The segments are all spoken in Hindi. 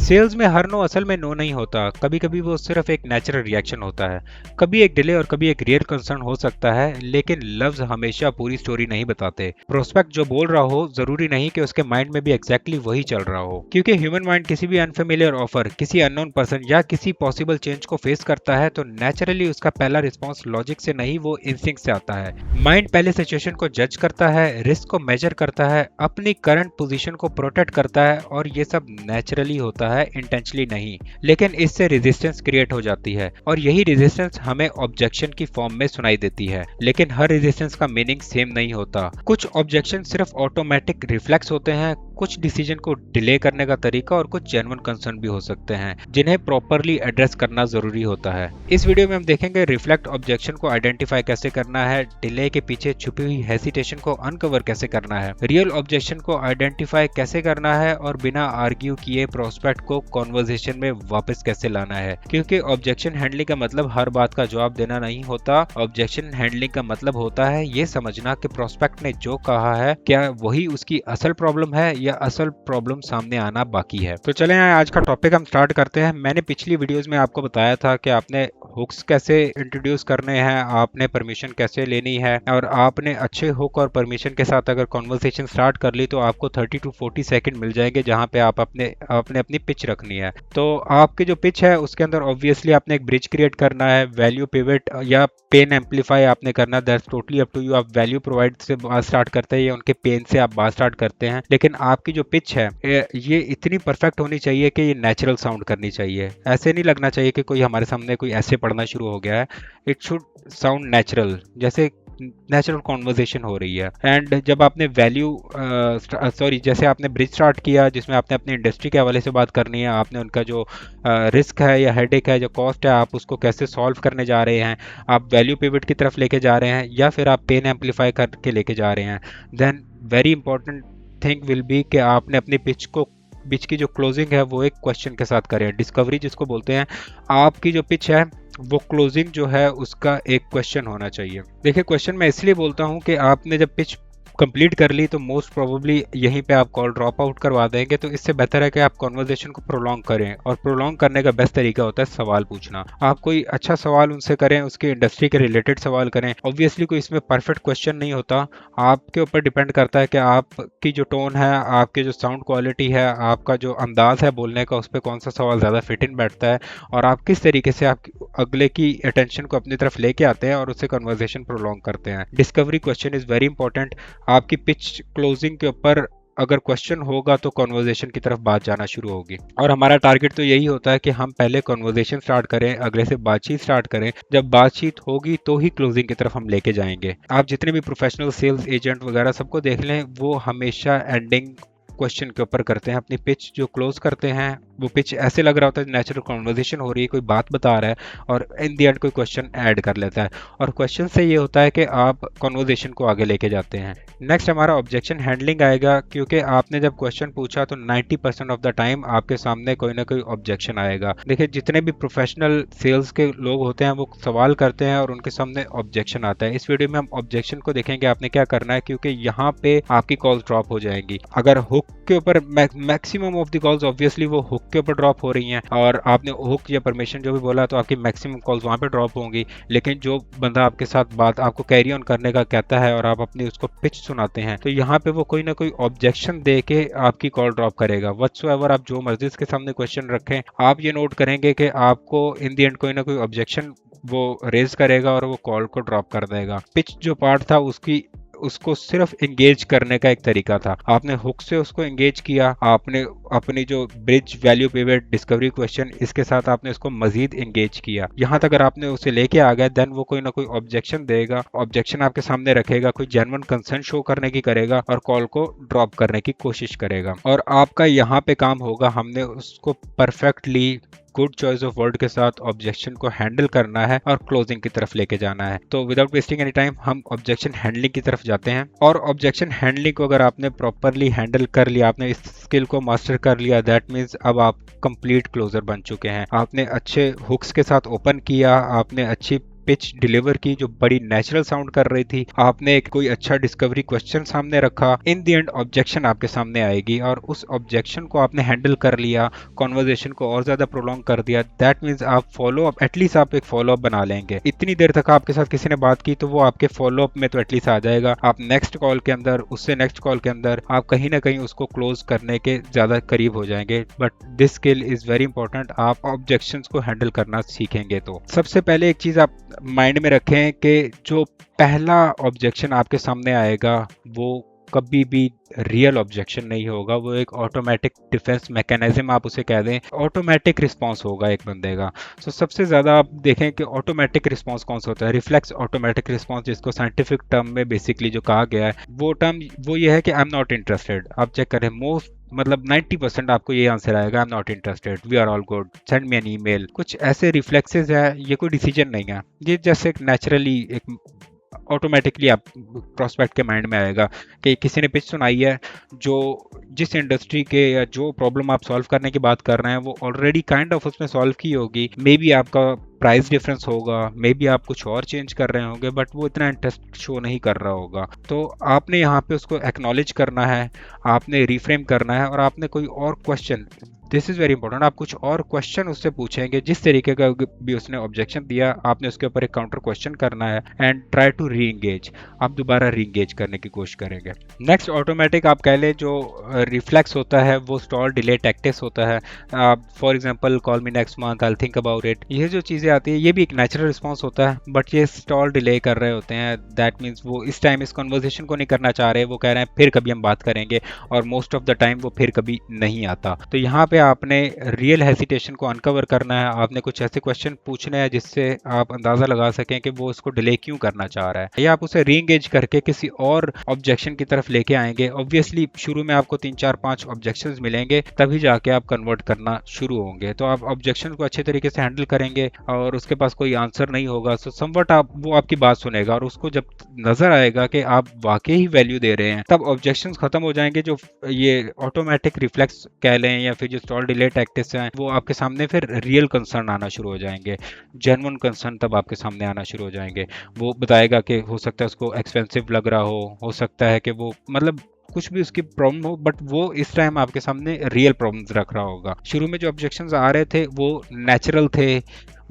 सेल्स में हर नो असल में नो नहीं होता। कभी कभी वो सिर्फ एक नेचुरल रिएक्शन होता है, कभी एक डिले और कभी एक रियल कंसर्न हो सकता है। लेकिन लफ्ज हमेशा पूरी स्टोरी नहीं बताते। प्रोस्पेक्ट जो बोल रहा हो जरूरी नहीं कि उसके माइंड में भी एग्जैक्टली वही चल रहा हो, क्योंकि ह्यूमन माइंड किसी भी अनफेमिलियर ऑफर, किसी अननोन पर्सन या किसी पॉसिबल चेंज को फेस करता है तो नेचुरली उसका पहला रिस्पॉन्स लॉजिक से नहीं, वो इंस्टिंक्ट से आता है। माइंड पहले सिचुएशन को जज करता है, रिस्क को मेजर करता है, अपनी करंट पोजीशन को प्रोटेक्ट करता है, और ये सब नेचुरली होता है, इंटेंशनली नहीं। लेकिन इससे रेजिस्टेंस क्रिएट हो जाती है, और यही रेजिस्टेंस हमें ऑब्जेक्शन की फॉर्म में सुनाई देती है। लेकिन हर रेजिस्टेंस का मीनिंग सेम नहीं होता। कुछ ऑब्जेक्शन सिर्फ ऑटोमेटिक रिफ्लेक्स होते हैं, कुछ डिसीजन को डिले करने का तरीका, और कुछ जेन्युइन कंसर्न भी हो सकते हैं जिन्हें प्रॉपरली एड्रेस करना जरूरी होता है। इस वीडियो में हम देखेंगे रिफ्लेक्ट ऑब्जेक्शन को आइडेंटिफाई कैसे करना है, डिले के पीछे छुपी हुई हेसिटेशन को अनकवर कैसे करना है, रियल ऑब्जेक्शन को आइडेंटिफाई कैसे करना है, और बिना आर्ग्यू किए प्रोस्पेक्ट को कॉन्वर्सेशन में वापस कैसे लाना है। क्योंकि ऑब्जेक्शन हैंडलिंग का मतलब हर बात का जवाब देना नहीं होता। ऑब्जेक्शन हैंडलिंग का मतलब होता है ये समझना कि प्रोस्पेक्ट ने जो कहा है क्या वही उसकी असल प्रॉब्लम है या असल प्रॉब्लम सामने आना बाकी है। तो चलें आज का टॉपिक हम स्टार्ट करते हैं। मैंने पिछली वीडियोस में आपको बताया था कि आपने हुक्स कैसे इंट्रोड्यूस करने हैं, आपने परमिशन कैसे लेनी है, और आपने अच्छे हुक और परमिशन के साथ अगर कॉन्वर्सेशन स्टार्ट कर ली तो आपको 30 to 40 सेकंड मिल जाएंगे जहां पे आप आपने अपनी पिच रखनी है। तो आपकी जो पिच है उसके अंदर ऑब्वियसली आपने एक ब्रिज क्रिएट करना है, वैल्यू पिवट या पेन एम्पलीफाई आपने करना है। That's totally up to you. आप वैल्यू प्रोवाइड से बात स्टार्ट करते हैं या उनके पेन से आप बात स्टार्ट करते हैं, लेकिन आपकी जो पिच है ये इतनी परफेक्ट होनी चाहिए कि ये नेचुरल साउंड करनी चाहिए। ऐसे नहीं लगना चाहिए कि कोई हमारे सामने कोई ऐसे पढ़ना शुरू हो गया है। इट शुड साउंड नेचुरल, जैसे नेचुरल कॉन्वर्सेशन हो रही है। एंड जब आपने जैसे आपने ब्रिज स्टार्ट किया जिसमें आपने अपनी इंडस्ट्री के हवाले से बात करनी है, आपने उनका जो रिस्क है या हेडेक है, जो कॉस्ट है, आप उसको कैसे सॉल्व करने जा रहे हैं, आप वैल्यू पिवट की तरफ लेके जा रहे हैं या फिर आप पेन एम्पलीफाई करके लेके जा रहे हैं, then very important thing will be कि आपने अपनी पिच की जो क्लोजिंग है वो एक क्वेश्चन के साथ करें। डिस्कवरी जिसको बोलते हैं, आपकी जो पिच है वो क्लोजिंग जो है उसका एक क्वेश्चन होना चाहिए। देखिए क्वेश्चन मैं इसलिए बोलता हूँ कि आपने जब पिच कंप्लीट कर ली तो मोस्ट प्रोबेबली यहीं पे आप कॉल ड्रॉप आउट करवा देंगे। तो इससे बेहतर है कि आप कॉन्वर्जेशन को प्रोलॉन्ग करें, और प्रोलॉन्ग करने का बेस्ट तरीका होता है सवाल पूछना। आप कोई अच्छा सवाल उनसे करें, उसके इंडस्ट्री के रिलेटेड सवाल करें। ऑब्वियसली कोई इसमें परफेक्ट क्वेश्चन नहीं होता, आपके ऊपर डिपेंड करता है कि आपकी जो टोन है, आपकी जो साउंड क्वालिटी है, आपका जो अंदाज है बोलने का, उस पर कौन सा सवाल ज़्यादा फिट इन बैठता है, और आप किस तरीके से आप अगले की अटेंशन को अपनी तरफ लेके आते हैं और उससे कन्वर्सेशन प्रोलॉन्ग करते हैं। Discovery question is very important. आपकी पिच क्लोजिंग के ऊपर अगर क्वेश्चन होगा तो कॉन्वर्जेशन की तरफ बात जाना शुरू होगी, और हमारा टारगेट तो यही होता है कि हम पहले कॉन्वर्जेशन स्टार्ट करें, अगले से बातचीत स्टार्ट करें। जब बातचीत होगी तो ही क्लोजिंग की तरफ हम लेके जाएंगे। आप जितने भी प्रोफेशनल सेल्स एजेंट वगैरह सबको देख लें, वो हमेशा एंडिंग क्वेश्चन के ऊपर करते हैं अपनी पिच। जो क्लोज करते हैं वो पिच ऐसे लग रहा होता है नेचुरल कॉन्वर्सेशन हो रही है, कोई बात बता रहा है, और इन द एंड कोई क्वेश्चन ऐड कर लेता है, और क्वेश्चन से ये होता है कि आप कॉन्वर्सेशन को आगे लेके जाते हैं। नेक्स्ट हमारा ऑब्जेक्शन हैंडलिंग आएगा, क्योंकि आपने जब क्वेश्चन पूछा तो 90% ऑफ द टाइम आपके सामने कोई ना कोई ऑब्जेक्शन आएगा। देखिए जितने भी प्रोफेशनल सेल्स के लोग होते हैं वो सवाल करते हैं और उनके सामने ऑब्जेक्शन आता है। इस वीडियो में हम ऑब्जेक्शन को देखेंगे आपने क्या करना है, क्योंकि यहाँ पे आपकी कॉल्स ड्रॉप हो जाएंगी। अगर हुक के ऊपर maximum of the calls obviously वो हुक के ऊपर ड्रॉप हो रही हैं, और आपने हुक या परमिशन जो भी बोला तो आपकी मैक्सिमम कॉल्स वहाँ पे ड्रॉप होंगी। लेकिन जो बंदा आपके साथ बात आपको कैरी ऑन करने का कहता है और आप अपनी उसको पिच सुनाते हैं, तो यहाँ पे वो कोई ना कोई ऑब्जेक्शन दे के आपकी कॉल ड्रॉप करेगा। व्हाटसोएवर आप जो मर्जी के सामने क्वेश्चन रखें, आप ये नोट करेंगे कि आपको इन द एंड कोई ना कोई ऑब्जेक्शन वो रेज करेगा और वो कॉल को ड्रॉप कर देगा। पिच जो पार्ट था उसको सिर्फ एंगेज करने का एक तरीका था। आपने हुक से उसको एंगेज किया, आपने अपनी जो bridge, value pivot, discovery question, इसके साथ आपने उसको मजीद एंगेज किया। यहाँ तक अगर आपने उसे लेके आ गया, देन वो कोई ना कोई ऑब्जेक्शन देगा, ऑब्जेक्शन आपके सामने रखेगा, कोई जेन्युइन कंसर्न शो करने की करेगा और कॉल को ड्रॉप करने की कोशिश करेगा। और आपका यहाँ पे काम होगा, हमने उसको perfectly good choice of word के साथ ऑब्जेक्शन को हैंडल करना है और क्लोजिंग की तरफ लेके जाना है। तो विदाउट वेस्टिंग एनी टाइम हम ऑब्जेक्शन हैंडलिंग की तरफ जाते हैं। और ऑब्जेक्शन हैंडलिंग को अगर आपने प्रॉपरली हैंडल कर लिया, आपने इस स्किल को मास्टर कर लिया, दैट मीन्स अब आप कंप्लीट क्लोजर बन चुके हैं। आपने अच्छे हुक्स के साथ ओपन किया, आपने अच्छी पिच डिलीवर की जो बड़ी नेचुरल साउंड कर रही थी, आपने एक कोई अच्छा डिस्कवरी क्वेश्चन सामने रखा, इन द एंड ऑब्जेक्शन आपके सामने आएगी और उस ऑब्जेक्शन को आपने हैंडल कर लिया, कॉन्वर्जेशन को और ज्यादा प्रोलॉन्ग कर दिया, दैट मीन्स आप फॉलो अप, एटलीस्ट आप एक फॉलो अप बना लेंगे। इतनी देर तक आपके साथ किसी ने बात की तो वो आपके फॉलो अप में तो एटलीस्ट आ जाएगा। आप नेक्स्ट कॉल के अंदर, उससे नेक्स्ट कॉल के अंदर आप कहीं ना कहीं उसको क्लोज करने के ज्यादा करीब हो जाएंगे। But this skill is very important, आप ऑब्जेक्शंस को हैंडल करना सीखेंगे। तो सबसे पहले एक चीज आप माइंड में रखें कि जो पहला ऑब्जेक्शन आपके सामने आएगा वो कभी भी रियल ऑब्जेक्शन नहीं होगा, वो एक ऑटोमेटिक डिफेंस मैकेनिज्म आप उसे कह दें, ऑटोमेटिक रिस्पांस होगा एक बंदे का। तो सबसे ज्यादा आप देखें कि ऑटोमेटिक रिस्पांस कौन सा होता है, रिफ्लेक्स ऑटोमेटिक रिस्पांस, जिसको साइंटिफिक टर्म में बेसिकली जो कहा गया है वो टर्म वो ये है कि आई एम नॉट इंटरेस्टेड। आप चेक करें, मोस्ट मतलब 90% आपको ये आंसर आएगा, I am not interested, we are all good, send me an email. कुछ ऐसे रिफ्लेक्सेस है, ये कोई डिसीजन नहीं है, ये जैसे एक नेचुरली एक ऑटोमेटिकली आप प्रोस्पेक्ट के माइंड में आएगा कि किसी ने पिच सुनाई है, जो जिस इंडस्ट्री के या जो प्रॉब्लम आप सॉल्व करने की बात कर रहे हैं वो ऑलरेडी काइंड ऑफ उसने सॉल्व की होगी, मे बी आपका प्राइस डिफरेंस होगा, मे बी आप कुछ और चेंज कर रहे होंगे, बट वो इतना इंटरेस्ट शो नहीं कर रहा होगा। तो आपने यहाँ पे उसको एक्नॉलेज करना है, आपने रिफ्रेम करना है और आपने कोई और question, this is very important, आप कुछ और क्वेश्चन उससे पूछेंगे, जिस तरीके का भी उसने ऑब्जेक्शन दिया आपने उसके ऊपर एक काउंटर क्वेश्चन करना है and try to re engage, आप दोबारा री एंगेज करने की कोशिश करेंगे। नेक्स्ट ऑटोमेटिक आप कह ले जो रिफ्लेक्स होता है वो स्टॉल डिले टैक्टिक्स होता है। For example call me next month, I will think about it, ये जो चीज़ें आती है ये भी एक नेचुरल रिस्पॉन्स होता है, बट ये स्टॉल डिले कर रहे होते हैं, दैट मीन्स वो इस टाइम इस कन्वर्सेशन को नहीं करना चाह रहे, वो कह रहे हैं फिर कभी हम बात करेंगे, और मोस्ट ऑफ द टाइम वो फिर कभी नहीं आता। तो यहाँ पे आपने रियल हेसिटेशन को अनकवर करना है, आपने कुछ ऐसे क्वेश्चन पूछने हैं जिससे आप अंदाजा लगा सकें कि वो उसको डिले क्यों करना चाह रहा है, या आप उसे रीएंगेज करके किसी और ऑब्जेक्शन की तरफ लेके आएंगे। ऑब्वियसली शुरू में आपको 3 4 5 ऑब्जेक्शंस मिलेंगे, तभी जाके आप कन्वर्ट करना शुरू होंगे। तो आप ऑब्जेक्शन को अच्छे तरीके से हैंडल करेंगे और उसके पास कोई आंसर नहीं होगा, सो समवट आप वो आपकी बात सुनेगा, और उसको जब नजर आएगा कि आप वाकई ही वैल्यू दे रहे हैं, तब ऑब्जेक्शंस खत्म हो जाएंगे। जो ये ऑटोमेटिक रिफ्लेक्स कह लें या फिर जो स्टॉल डिले टैक्टिक्स हैं, वो आपके सामने फिर रियल कंसर्न आना शुरू हो जाएंगे, जेन्युइन कंसर्न तब आपके सामने आना शुरू हो जाएंगे। वो बताएगा कि हो सकता है उसको एक्सपेंसिव लग रहा हो सकता है कि वो मतलब कुछ भी उसकी प्रॉब्लम हो, बट वो इस टाइम आपके सामने रियल प्रॉब्लम्स रख रहा होगा। शुरू में जो ऑब्जेक्शंस आ रहे थे वो नेचुरल थे,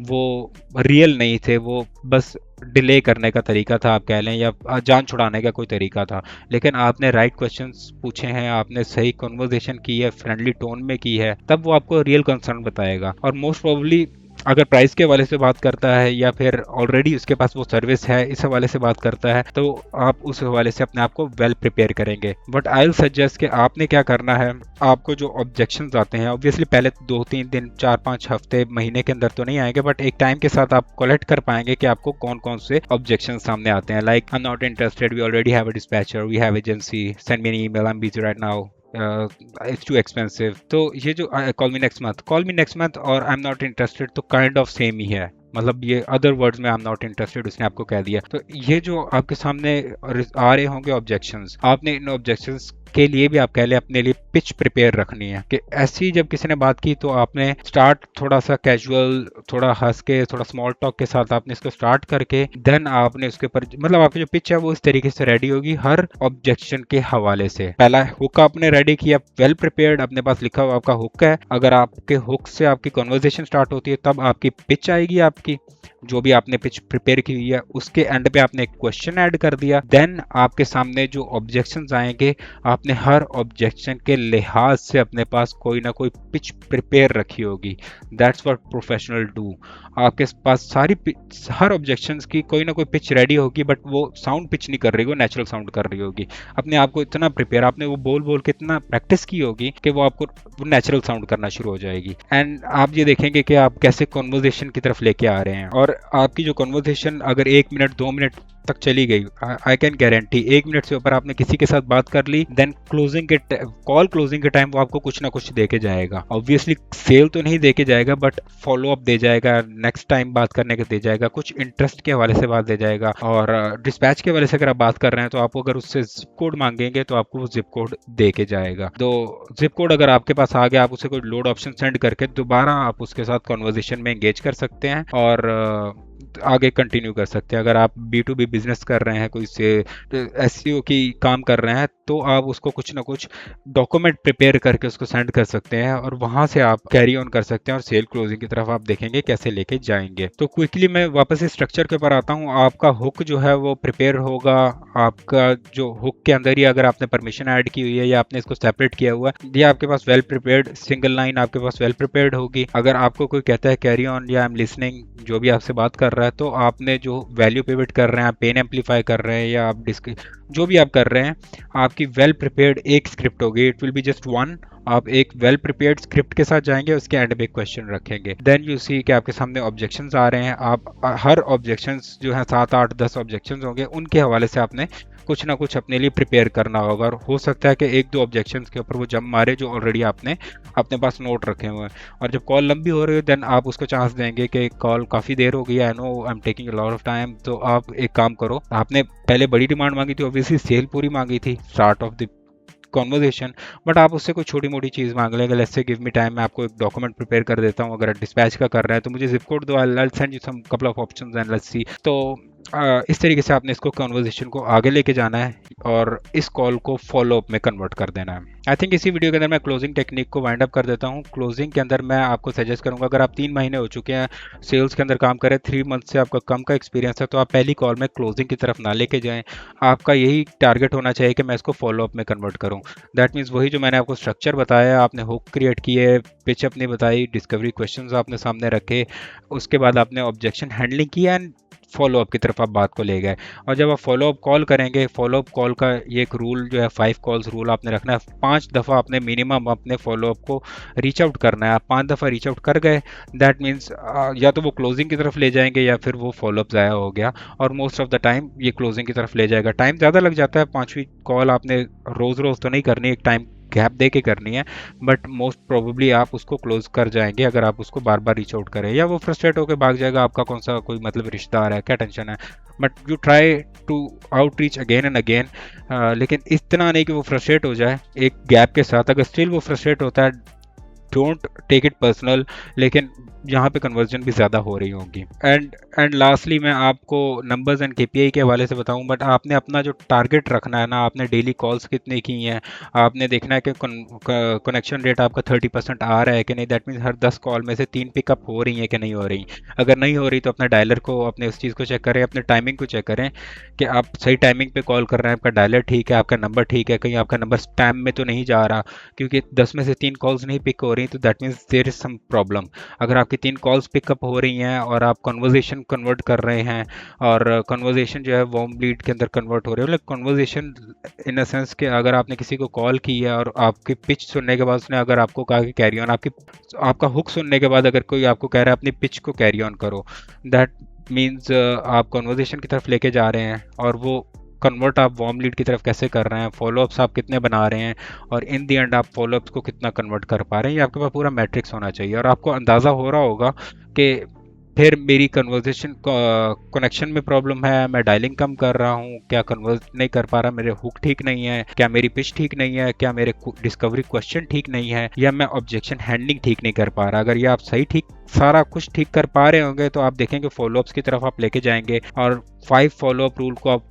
वो रियल नहीं थे, वो बस डिले करने का तरीका था आप कह लें, या जान छुड़ाने का कोई तरीका था। लेकिन आपने राइट क्वेश्चंस पूछे हैं, आपने सही कन्वर्सेशन की है, फ्रेंडली टोन में की है, तब वो आपको रियल कंसर्न बताएगा। और मोस्ट प्रोबेबली अगर प्राइस के हवाले से बात करता है या फिर ऑलरेडी उसके पास वो सर्विस है इस हवाले से बात करता है, तो आप उस हवाले से अपने आप को वेल प्रिपेयर करेंगे। बट आई विल सजेस्ट कि आपने क्या करना है, आपको जो ऑब्जेक्शंस आते हैं ऑब्वियसली पहले 2 3 दिन 4 5 हफ्ते महीने के अंदर तो नहीं आएंगे, बट एक टाइम के साथ आप कलेक्ट कर पाएंगे कि आपको कौन कौन से ऑब्जेक्शन सामने आते हैं। Like I am not interested, we already have a dispatcher, we have agency, send me an email, I am busy right now, it's too expensive. तो ये जो कॉल मी नेक्स्ट मंथ और आई एम नॉट इंटरेस्टेड तो काइंड ऑफ सेम ही है, मतलब ये अदर वर्ड्स में आई एम नॉट इंटरेस्टेड उसने आपको कह दिया। तो ये जो आपके सामने आ रहे होंगे ऑब्जेक्शंस, आपने इन ऑब्जेक्शंस के लिए भी आप कह लें अपने लिए पिच प्रिपेयर रखनी है कि ऐसी जब किसी ने बात की तो आपने स्टार्ट थोड़ा सा कैजुअल, थोड़ा हंस के, थोड़ा स्मॉल टॉक के साथ आपने इसको स्टार्ट करके देन आपने उसके ऊपर मतलब आपकी जो पिच है वो इस तरीके से रेडी होगी हर ऑब्जेक्शन के हवाले से। पहला हुक आपने रेडी किया, वेल प्रिपेयर्ड, अपने पास लिखा हुआ आपका हुक है, अगर आपके हुक से आपकी कन्वर्सेशन स्टार्ट होती है तब आपकी पिच आएगी, आपकी जो भी आपने पिच प्रिपेयर की हुई है उसके एंड पे आपने एक क्वेश्चन ऐड कर दिया, देन आपके सामने जो ऑब्जेक्शंस आएंगे आपने हर ऑब्जेक्शन के लिहाज से अपने पास कोई ना कोई पिच प्रिपेयर रखी होगी। That's what professional do. आपके पास हर ऑब्जेक्शंस की कोई ना कोई पिच रेडी होगी, बट वो साउंड पिच नहीं कर रही, वो नेचुरल साउंड कर रही होगी। अपने आप को इतना प्रिपेयर, आपने वो बोल बोल के इतना प्रैक्टिस की होगी कि वो आपको वो नेचुरल साउंड करना शुरू हो जाएगी। एंड आप ये देखेंगे कि आप कैसे कॉन्वर्जेशन की तरफ लेके आ रहे हैं, और आपकी जो कॉन्वर्जेशन अगर 1 मिनट 2 मिनट तक चली गई, आई कैन गारंटी 1 मिनट से ऊपर आपने किसी के साथ बात कर ली, देन कॉल क्लोजिंग के टाइम वो आपको कुछ ना कुछ दे के जाएगा। ऑब्वियसली सेल तो नहीं दे के जाएगा, बट फॉलो अप दे जाएगा, नेक्स्ट टाइम बात करने के दे जाएगा, कुछ इंटरेस्ट के हवाले से बात दे जाएगा। और डिस्पैच के हवाले से अगर आप बात कर रहे हैं तो आप अगर उससे जिप कोड मांगेंगे तो आपको वो जिप कोड दे के जाएगा। तो जिप कोड अगर आपके पास आ गया, आप उसे कोई लोड ऑप्शन सेंड करके दोबारा आप उसके साथ कॉन्वर्जेशन में एंगेज कर सकते हैं। और आगे कंटिन्यू कर सकते हैं। अगर आप B2B बिजनेस कर रहे हैं, कोई से SEO की काम कर रहे हैं, तो आप उसको कुछ ना कुछ डॉक्यूमेंट प्रिपेयर करके उसको सेंड कर सकते हैं और वहां से आप कैरी ऑन कर सकते हैं और सेल क्लोजिंग की तरफ आप देखेंगे कैसे लेके जाएंगे। तो क्विकली मैं वापस इस स्ट्रक्चर के ऊपर आता हूँ। आपका हुक जो है वो प्रिपेयर होगा। आपका जो हुक के अंदर ही अगर आपने परमिशन ऐड की हुई है या आपने इसको सेपरेट किया हुआ है, ये आपके पास वेल प्रिपेयर्ड सिंगल लाइन आपके पास वेल प्रिपेयर्ड होगी। अगर आपको कोई कहता है कैरी ऑन या आई एम लिसनिंग, जो भी आपसे बात कर रहा है, तो आपने जो वैल्यू पिवट कर रहे हैं, आप पेन एम्पलीफाई कर रहे हैं या आप जो भी आप कर रहे हैं, आपकी वेल प्रिपेयर्ड एक स्क्रिप्ट होगी। It will be just one. आप एक वेल प्रिपेयर्ड स्क्रिप्ट के साथ जाएंगे, उसके एंड में क्वेश्चन रखेंगे। देन यू सी कि आपके सामने ऑब्जेक्शंस आ रहे हैं। आप हर ऑब्जेक्शंस जो है 7 8 10 ऑब्जेक्शंस होंगे, उनके हवाले से आपने कुछ ना कुछ अपने लिए प्रिपेयर करना होगा। और हो सकता है कि एक दो ऑब्जेक्शंस के ऊपर वो जंप मारे जो ऑलरेडी आपने अपने पास नोट रखे हुए हैं। और जब कॉल लंबी हो रही है, देन आप उसको चांस देंगे कि कॉल काफ़ी देर हो गई है, I know I am taking a lot of time. तो आप एक काम करो, आपने पहले बड़ी डिमांड मांगी थी, ऑब्वियसली सेल पूरी मांगी थी start of the conversation, but आप उससे कोई छोटी मोटी चीज़ मांग लेंगे। Let's say give me time, मैं आपको एक डॉक्यूमेंट प्रिपेयर कर देता हूँ। अगर डिस्पैच का कर रहे हैं तो मुझे जिप कोड दो, I send you some couple of options and let's see. तो इस तरीके से आपने इसको कॉन्वर्जेशन को आगे लेके जाना है और इस कॉल को फॉलो अप में कन्वर्ट कर देना है। आई थिंक इसी वीडियो के अंदर मैं क्लोजिंग टेक्निक को वाइंड अप कर देता हूँ। क्लोजिंग के अंदर मैं आपको सजेस्ट करूंगा, अगर आप 3 महीने हो चुके हैं सेल्स के अंदर काम करें, 3 मंथ से आपका कम का एक्सपीरियंस है, तो आप पहली कॉल में क्लोजिंग की तरफ ना लेके जाएं। आपका यही टारगेट होना चाहिए कि मैं इसको फॉलो अप में कन्वर्ट करूँ। दैट मीन्स वही जो मैंने आपको स्ट्रक्चर बताया, आपने हुक क्रिएट किए, पिच अपनी बताई, डिस्कवरी क्वेश्चंस आपने सामने रखे, उसके बाद आपने ऑब्जेक्शन हैंडलिंग किया एंड फॉलो अप की तरफ आप बात को ले गए। और जब आप फॉलो अप कॉल करेंगे, फॉलो अप कॉल का ये एक रूल जो है 5 कॉल्स रूल आपने रखना है। 5 दफ़ा आपने मिनिमम अपने फॉलो अप को रीच आउट करना है। आप 5 दफ़ा रीच आउट कर गए, दैट मीन्स या तो वो क्लोजिंग की तरफ ले जाएंगे या फिर वो फॉलो अप ज़ाया हो गया, और मोस्ट ऑफ द टाइम ये क्लोजिंग की तरफ ले जाएगा। टाइम ज़्यादा लग जाता है, 5वीं कॉल आपने रोज़ रोज़ तो नहीं करनी, एक टाइम गैप दे के करनी है, बट मोस्ट प्रोबेबली आप उसको क्लोज कर जाएंगे अगर आप उसको बार बार रीच आउट करें। या वो फ्रस्ट्रेट होकर भाग जाएगा, आपका कौन सा कोई मतलब रिश्तेदार है, क्या टेंशन है, but you try to outreach again and again. लेकिन इतना नहीं कि वो फ्रस्ट्रेट हो जाए एक गैप के साथ। अगर स्टिल वो फ्रस्ट्रेट होता है, डोंट टेक इट पर्सनल, लेकिन यहाँ पे कन्वर्जन भी ज़्यादा हो रही होंगी। एंड लास्टली मैं आपको नंबर्स एंड KPI के हवाले से बताऊँ, बट आपने अपना जो टारगेट रखना है ना, आपने डेली कॉल्स कितने की हैं, आपने देखना है कि कनेक्शन रेट आपका 30% आ रहा है कि नहीं। दैट मीन्स हर 10 कॉल में से 3 पिकअप हो रही हैं कि नहीं हो रही। अगर नहीं हो रही तो अपने डायलर को, अपने उस चीज़ को चेक करें, अपने टाइमिंग को चेक करें कि आप सही टाइमिंग पे कॉल कर रहे हैं, आपका डायलर ठीक है, आपका नंबर ठीक है, कहीं आपका नंबर स्पैम में तो नहीं जा रहा। क्योंकि 10 में से 3 कॉल्स नहीं पिक हो रही तो that means there is some problem. अगर आपकी 3 कॉल्स पिकअप हो रही हैं और आप कन्वर्जेशन कन्वर्ट कर रहे हैं, और कन्वर्जेशन जो है वार्म लीड के अंदर कन्वर्ट हो रही है, मतलब कन्वर्जेशन इन अ सेंस कि अगर आपने किसी को कॉल की है और आपकी पिच सुनने के बाद उसने अगर आपको कहा कि कैरी ऑन, आपका हुक सुनने के बाद अगर कोई आपको कह रहा है अपनी पिच को कैरी ऑन करो, दैट मीन्स आप कन्वर्जेशन की तरफ लेके जा रहे हैं। और वो कन्वर्ट आप वार्म लीड की तरफ कैसे कर रहे हैं, फॉलोअप्स आप कितने बना रहे हैं, और इन दी एंड आप फॉलोअप्स को कितना कन्वर्ट कर पा रहे हैं, ये आपके पास पूरा मैट्रिक्स होना चाहिए। और आपको अंदाज़ा हो रहा होगा कि फिर मेरी कन्वर्जेशन कनेक्शन में प्रॉब्लम है, मैं डायलिंग कम कर रहा हूँ, क्या कन्वर्ट नहीं कर पा रहा, मेरे हुक ठीक नहीं है, क्या मेरी पिच ठीक नहीं है, क्या मेरे डिस्कवरी क्वेश्चन ठीक नहीं है, या मैं ऑब्जेक्शन हैंडलिंग ठीक नहीं कर पा रहा। अगर ये आप सही ठीक सारा कुछ ठीक कर पा रहे होंगे तो आप देखेंगे फॉलोअप्स की तरफ आप लेके जाएंगे, और 5 फॉलोअप रूल को आप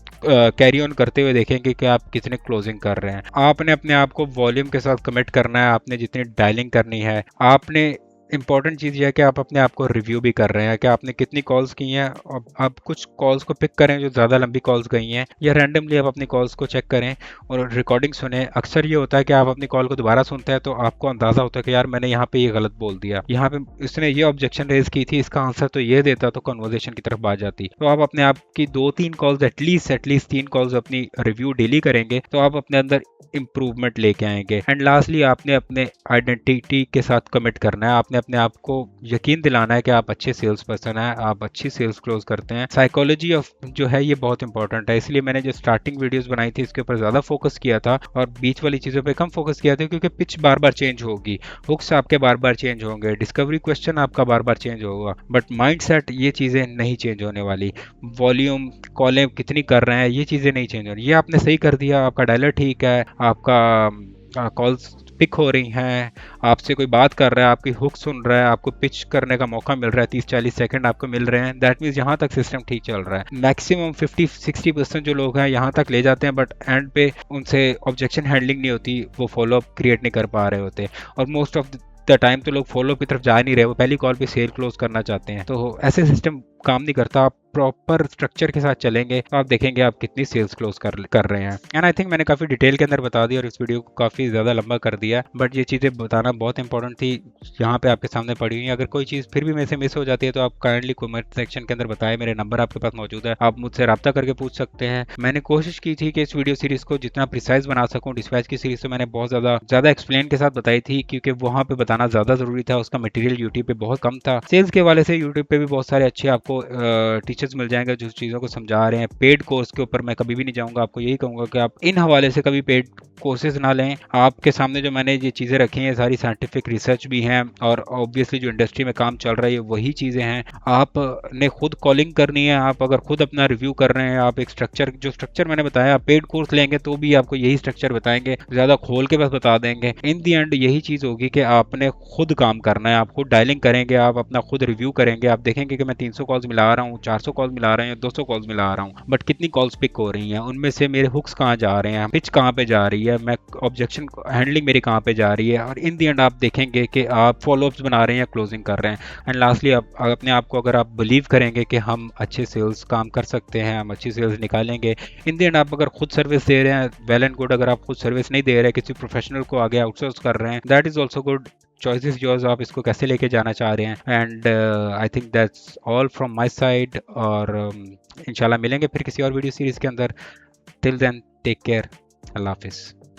कैरी ऑन करते हुए देखेंगे कि आप कितने क्लोजिंग कर रहे हैं। आपने अपने आप को वॉल्यूम के साथ कमिट करना है, आपने जितनी डायलिंग करनी है। आपने इंपॉर्टेंट चीज़ यह है कि आप अपने आप को रिव्यू भी कर रहे हैं कि आपने कितनी कॉल्स की हैं। और आप कुछ कॉल्स को पिक करें जो ज़्यादा लंबी कॉल्स गई हैं, या रैंडमली आप अपनी कॉल्स को चेक करें और रिकॉर्डिंग सुने। अक्सर ये होता है कि आप अपनी कॉल को दोबारा सुनते हैं तो आपको अंदाज़ा होता है कि यार मैंने यहाँ पे ये गलत बोल दिया, यहाँ पे इसने ये ऑब्जेक्शन रेज की थी, इसका आंसर तो ये देता, तो कन्वर्जेशन की तरफ आ जाती। तो आप अपने आप की 2-3 कॉल्स एटलीस्ट 3 कॉल्स अपनी रिव्यू डेली करेंगे तो आप अपने अंदर इंप्रूवमेंट लेके आएंगे। एंड लास्टली आपने अपने आइडेंटिटी के साथ कमिट करना है, आपने अपने आप को यकीन दिलाना है कि आप अच्छे सेल्स पर्सन हैं, आप अच्छी सेल्स क्लोज करते हैं। साइकोलॉजी ऑफ जो है ये बहुत इंपॉर्टेंट है, इसलिए मैंने जो स्टार्टिंग वीडियोस बनाई थी इसके ऊपर ज़्यादा फोकस किया था और बीच वाली चीज़ों पे कम फोकस किया था, क्योंकि पिच बार बार चेंज होगी, हुक्स आपके बार बार चेंज होंगे, डिस्कवरी क्वेश्चन आपका बार बार चेंज होगा, बट माइंडसेट ये चीज़ें नहीं चेंज होने वाली। वॉल्यूम, कॉलें कितनी कर रहे हैं, ये चीज़ें नहीं चेंज हो रही। ये आपने सही कर दिया, आपका डायलर ठीक है, आपका कॉल्स पिक हो रही हैं, आपसे कोई बात कर रहा है, आपकी हुक सुन रहा है, आपको पिच करने का मौका मिल रहा है, 30-40 सेकंड आपको मिल रहे हैं, दैट मीन्स यहाँ तक सिस्टम ठीक चल रहा है। मैक्सिमम 50-60% जो लोग हैं यहाँ तक ले जाते हैं, बट एंड पे उनसे ऑब्जेक्शन हैंडलिंग नहीं होती, वो फॉलोअप क्रिएट नहीं कर पा रहे होते। और मोस्ट ऑफ द टाइम तो लोग फॉलोअप की तरफ जा नहीं रहे, वो पहली कॉल पे सेल क्लोज करना चाहते हैं। तो ऐसे सिस्टम काम नहीं करता। आप प्रॉपर स्ट्रक्चर के साथ चलेंगे तो आप देखेंगे आप कितनी सेल्स क्लोज कर रहे हैं। एंड आई थिंक मैंने काफ़ी डिटेल के अंदर बता दिया और इस वीडियो को काफ़ी ज़्यादा लंबा कर दिया, बट ये चीज़ें बताना बहुत इंपॉर्टेंट थी, यहाँ पे आपके सामने पड़ी हुई है। अगर कोई चीज़ फिर भी मेरे से मिस हो जाती है तो आप काइंडली कमेंट सेक्शन के अंदर बताएं, मेरे नंबर आपके पास मौजूद है, आप मुझसे रब्ता करके पूछ सकते हैं। मैंने कोशिश की थी कि इस वीडियो सीरीज को जितना प्रिसाइज बना सकूँ। डिस्पैच की सीरीज तो मैंने बहुत ज़्यादा एक्सप्लेन के साथ बताई थी, क्योंकि वहाँ पे बताना ज़्यादा ज़रूरी था, उसका मटेरियल यूट्यूब पे बहुत कम था। सेल्स के वाले से यूट्यूब पे भी बहुत सारे अच्छे आपको टीचर्स मिल जाएंगे जो चीज़ों को समझा रहे हैं। पेड कोर्स के ऊपर मैं कभी भी नहीं जाऊँगा, आपको यही कहूँगा कि आप इन हवाले से कभी पेड कोर्सेज ना लें। आपके सामने जो मैंने ये चीज़ें रखी हैं सारी साइंटिफिक रिसर्च भी हैं, और ऑब्वियसली जो इंडस्ट्री में काम चल रहा है वही चीज़ें हैं। आपने खुद कॉलिंग करनी है, आप अगर खुद अपना रिव्यू कर रहे हैं, आप एक जो स्ट्रक्चर मैंने बताया, आप पेड कोर्स लेंगे तो भी आपको यही स्ट्रक्चर बताएंगे, ज़्यादा खोल के बस बता देंगे। इन दी एंड यही चीज़ होगी कि आपने खुद काम करना है, आप खुद डायलिंग करेंगे, आप अपना खुद रिव्यू करेंगे, आप देखेंगे कि मैं 300 कॉल्स मिला रहा हूँ, 400 कॉल्स मिला रहे हैं, 200 कॉल्स मिला रहा हूँ, बट कितनी कॉल्स पिक हो रही हैं, उनमें से मेरे हुक्स कहाँ जा रहे हैं, पिच कहाँ पे जा रही है, मैं ऑब्जेक्शन हैंडलिंग मेरी कहाँ पे जा रही है। और इन दी एंड आप देखेंगे कि आप फॉलोअप्स बना रहे हैं या क्लोजिंग कर रहे हैं। एंड लास्टली आप अपने आप को अगर आप बिलीव करेंगे कि हम अच्छे सेल्स काम कर सकते हैं, हम अच्छी सेल्स निकालेंगे, इन दी एंड आप अगर खुद सर्विस दे रहे हैं, वेल एंड गुड। अगर आप खुद सर्विस नहीं दे रहे, किसी प्रोफेशनल को आगे आउटसोर्स कर रहे हैं, that is also good. Choices yours, आप इसको कैसे लेके जाना चाह रहे हैं। And I think that's all from my side, और इंशाल्लाह मिलेंगे फिर किसी और वीडियो सीरीज के अंदर। टिल देन टेक केयर, अल्लाह हाफिज़।